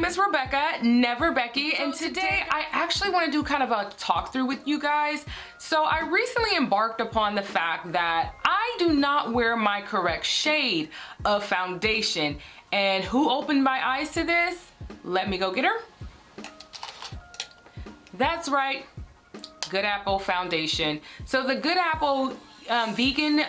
name is Rebecca, Never Becky, and today I actually want to do kind of a talk through with you guys. So I recently embarked upon the fact that I do not wear my correct shade of foundation. And who opened my eyes to this? Let me go get her. That's right, Good Apple foundation. So the Good Apple vegan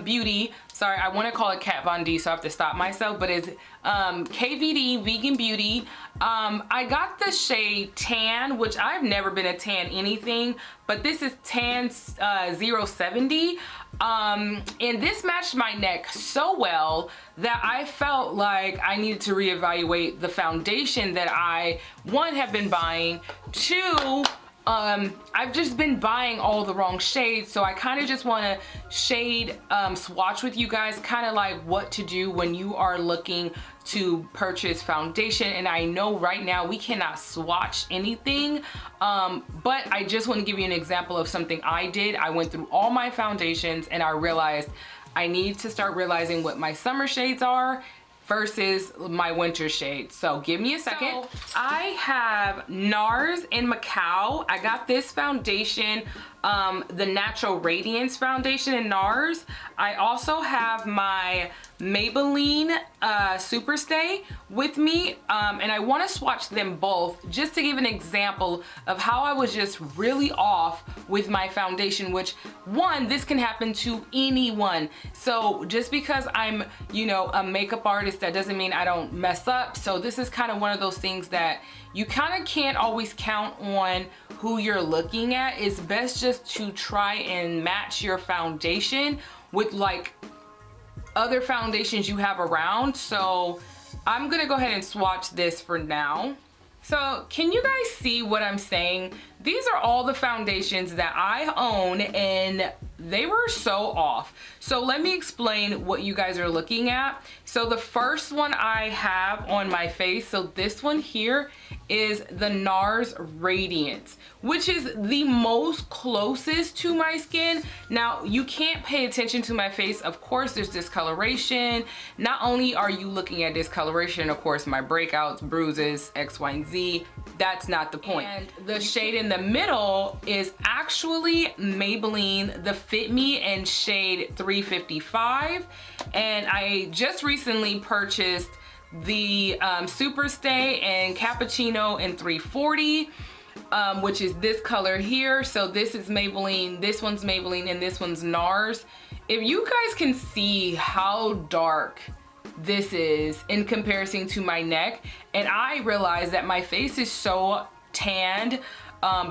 beauty, sorry, I want to call it Kat Von D, so I have to stop myself, but it's KVD vegan beauty. I got the shade tan, which I've never been a tan anything, but this is tan 070. And this matched my neck so well that I felt like I needed to reevaluate the foundation that I, one, have been buying, two, I've just been buying all the wrong shades, so I kind of just want to shade swatch with you guys, kind of like what to do when you are looking to purchase foundation. And I know right now we cannot swatch anything, but I just want to give you an example of something I did. I went through all my foundations and I realized I need to start realizing what my summer shades are versus my winter shades. So give me a second. So, I have NARS in Macao. I got this foundation, the Natural Radiance foundation in NARS. I also have my Maybelline Superstay with me, and I want to swatch them both just to give an example of how I was just really off with my foundation, which, one, this can happen to anyone. So just because I'm, you know, a makeup artist, that doesn't mean I don't mess up. So this is kind of one of those things that you kind of can't always count on who you're looking at. It's best just to try and match your foundation with like other foundations you have around. So I'm gonna go ahead and swatch this for now. So can you guys see what I'm saying? These are all the foundations that I own and they were so off. So let me explain what you guys are looking at. So the first one I have on my face, so this one here is the NARS Radiance, which is the most closest to my skin. Now you can't pay attention to my face. Of course there's discoloration. Not only are you looking at discoloration, of course my breakouts, bruises, X, Y, and Z, that's not the point. And the shade in the middle is actually Maybelline, the Fit Me in shade 355. And I just recently purchased the Superstay and Cappuccino in 340, which is this color here. So this is Maybelline, this one's Maybelline, and this one's NARS. If you guys can see how dark this is in comparison to my neck, and I realized that my face is so tanned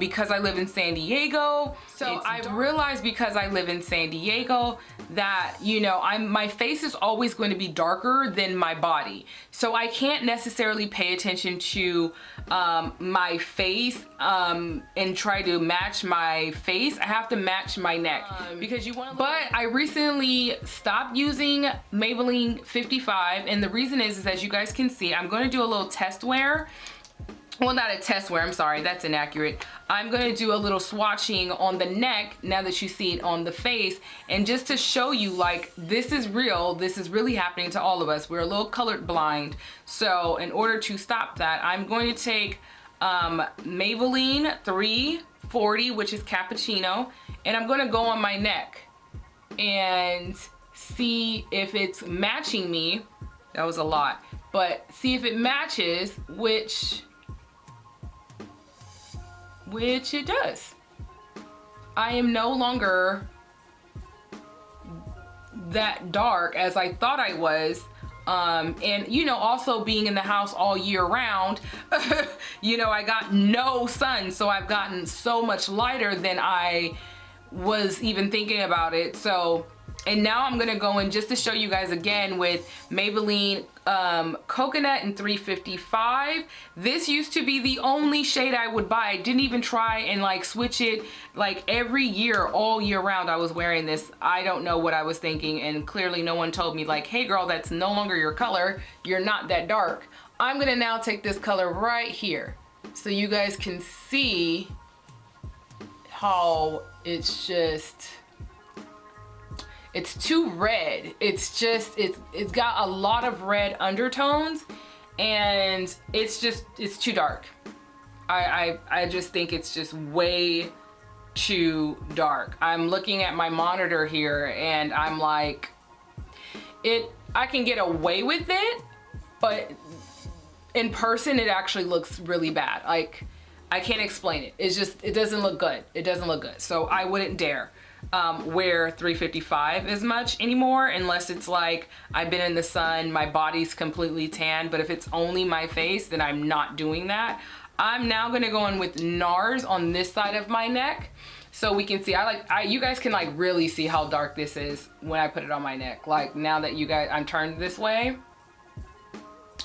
because I live in San Diego. So I realized because I live in San Diego that, you know, my face is always going to be darker than my body. So I can't necessarily pay attention to my face and try to match my face. I have to match my neck because you want to. But I recently stopped using Maybelline 55, and the reason is as you guys can see, I'm going to do a little test wear. Well, not a test wear, I'm sorry, that's inaccurate. I'm gonna do a little swatching on the neck now that you see it on the face, and just to show you, like, this is real, this is really happening to all of us. We're a little colored blind. So in order to stop that, I'm going to take Maybelline 340, which is Cappuccino, and I'm gonna go on my neck and see if it's matching me. That was a lot, but see if it matches, which it does. I am no longer that dark as I thought I was. And you know, also being in the house all year round, you know, I got no sun, so I've gotten so much lighter than I was even thinking about it. So, and now I'm gonna go in just to show you guys again with Maybelline Coconut in 355. This used to be the only shade I would buy. I didn't even try and like switch it. Like every year, all year round, I was wearing this. I don't know what I was thinking, and clearly no one told me like, hey girl, that's no longer your color. You're not that dark. I'm gonna now take this color right here so you guys can see how it's just, it's too red. It's just, it's got a lot of red undertones, and it's too dark. I just think it's just way too dark. I'm looking at my monitor here and I'm like, I can get away with it, but in person it actually looks really bad. Like, I can't explain it. It doesn't look good. It doesn't look good. So I wouldn't dare wear 355 as much anymore, unless it's like I've been in the sun, my body's completely tan. But if it's only my face, then I'm not doing that. I'm now gonna go in with NARS on this side of my neck, so we can see. You guys can like really see how dark this is when I put it on my neck. Like, now that I'm turned this way,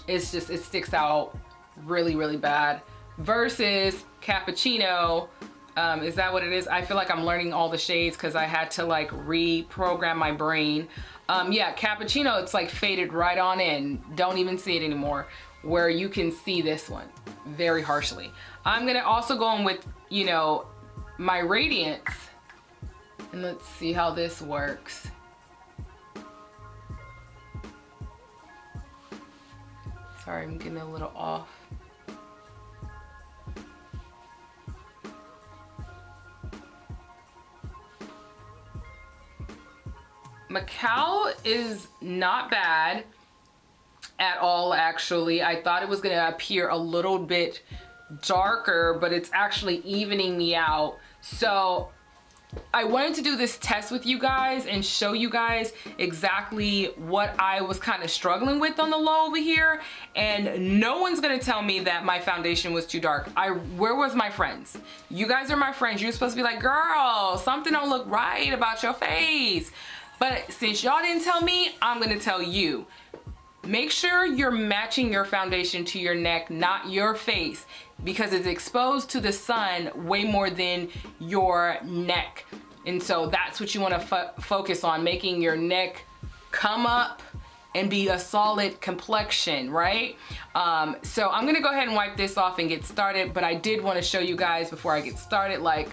it sticks out really, really bad. Versus cappuccino, is that what it is? I feel like I'm learning all the shades because I had to like reprogram my brain. Yeah, cappuccino, it's like faded right on in. Don't even see it anymore. Where you can see this one very harshly. I'm gonna also go in with, you know, my Radiance, and let's see how this works. Sorry, I'm getting a little off. Macao is not bad at all, actually. I thought it was gonna appear a little bit darker, but it's actually evening me out. So I wanted to do this test with you guys and show you guys exactly what I was kind of struggling with on the low over here. And no one's gonna tell me that my foundation was too dark. Where was my friends? You guys are my friends. You're supposed to be like, girl, something don't look right about your face. But since y'all didn't tell me, I'm gonna tell you. Make sure you're matching your foundation to your neck, not your face, because it's exposed to the sun way more than your neck. And so that's what you want to focus on, making your neck come up and be a solid complexion, right? So I'm gonna go ahead and wipe this off and get started, but I did want to show you guys before I get started, like,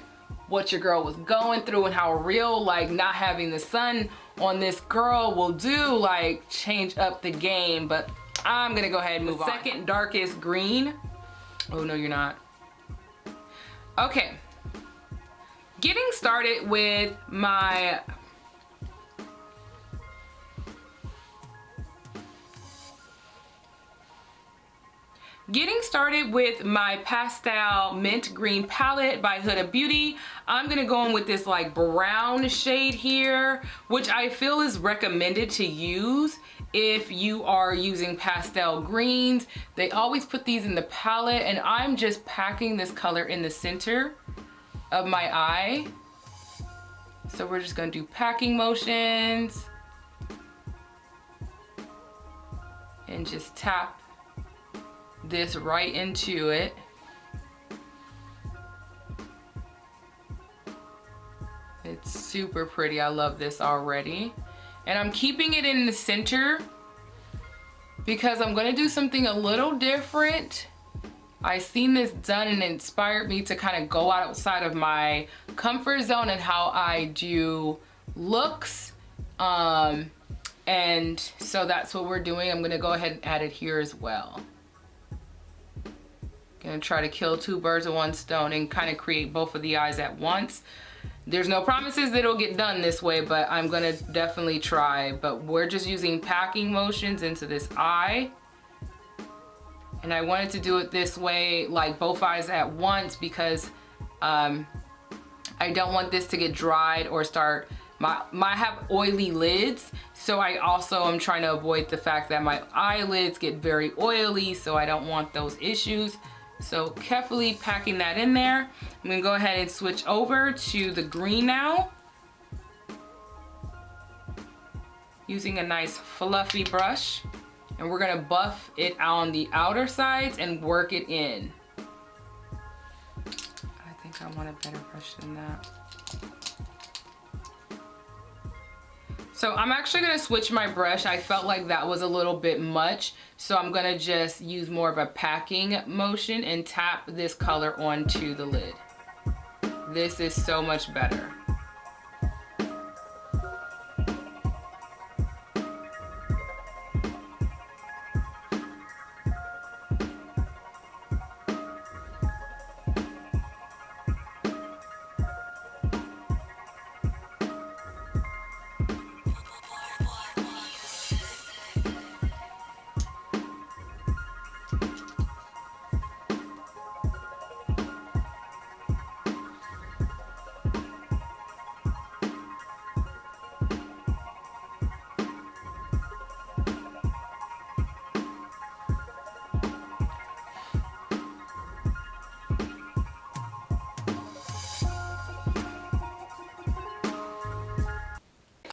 what your girl was going through and how real, like, not having the sun on this girl will do, like, change up the game. But I'm gonna go ahead and move on. Second darkest green. Oh no, you're not. Okay, getting started with my pastel mint green palette by Huda Beauty. I'm gonna go in with this like brown shade here, which I feel is recommended to use if you are using pastel greens. They always put these in the palette, and I'm just packing this color in the center of my eye. So we're just gonna do packing motions and just tap this right into it. It's super pretty. I love this already. And I'm keeping it in the center because I'm gonna do something a little different. I seen this done and it inspired me to kind of go outside of my comfort zone and how I do looks. And so that's what we're doing. I'm gonna go ahead and add it here as well. Gonna try to kill two birds with one stone and kind of create both of the eyes at once. There's no promises that it'll get done this way, but I'm gonna definitely try. But we're just using packing motions into this eye. And I wanted to do it this way, like both eyes at once, because I don't want this to get dried or start, I have oily lids. So I also am trying to avoid the fact that my eyelids get very oily, so I don't want those issues. So carefully packing that in there. I'm gonna go ahead and switch over to the green now. Using a nice fluffy brush. And we're gonna buff it on the outer sides and work it in. I think I want a better brush than that. So I'm actually gonna switch my brush. I felt like that was a little bit much. So I'm gonna just use more of a packing motion and tap this color onto the lid. This is so much better.